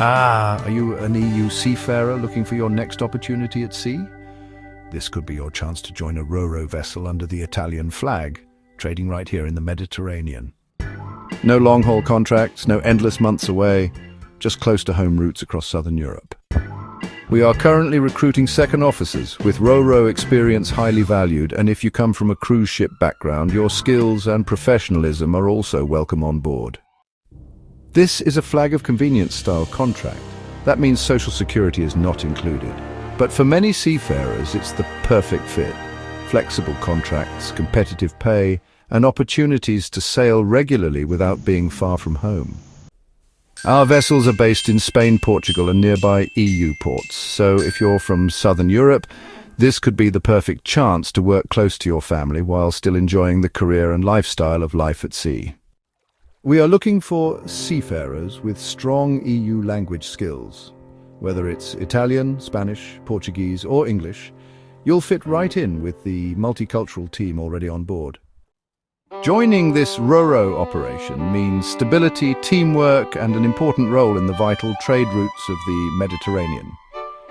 Are you an EU seafarer looking for your next opportunity at sea? This could be your chance to join a RoRo vessel under the Italian flag, trading right here in the Mediterranean. No long-haul contracts, no endless months away, just close-to-home routes across southern Europe. We are currently recruiting second officers, with RoRo experience highly valued, and if you come from a cruise ship background, your skills and professionalism are also welcome on board. This is a flag of convenience style contract. That means social security is not included. But for many seafarers, it's the perfect fit. Flexible contracts, competitive pay, and opportunities to sail regularly without being far from home. Our vessels are based in Spain, Portugal, and nearby EU ports, so if you're from southern Europe, this could be the perfect chance to work close to your family while still enjoying the career and lifestyle of life at sea. We are looking for seafarers with strong EU language skills. Whether it's Italian, Spanish, Portuguese, or English, you'll fit right in with the multicultural team already on board. Joining this RoRo operation means stability, teamwork, and an important role in the vital trade routes of the Mediterranean.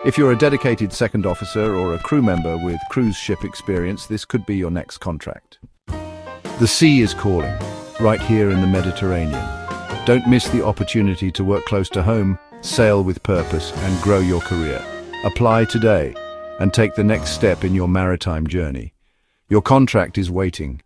If you're a dedicated second officer or a crew member with cruise ship experience, this could be your next contract. The sea is calling, right here in the Mediterranean. Don't miss the opportunity to work close to home, sail with purpose, and grow your career. Apply today and take the next step in your maritime journey. Your contract is waiting.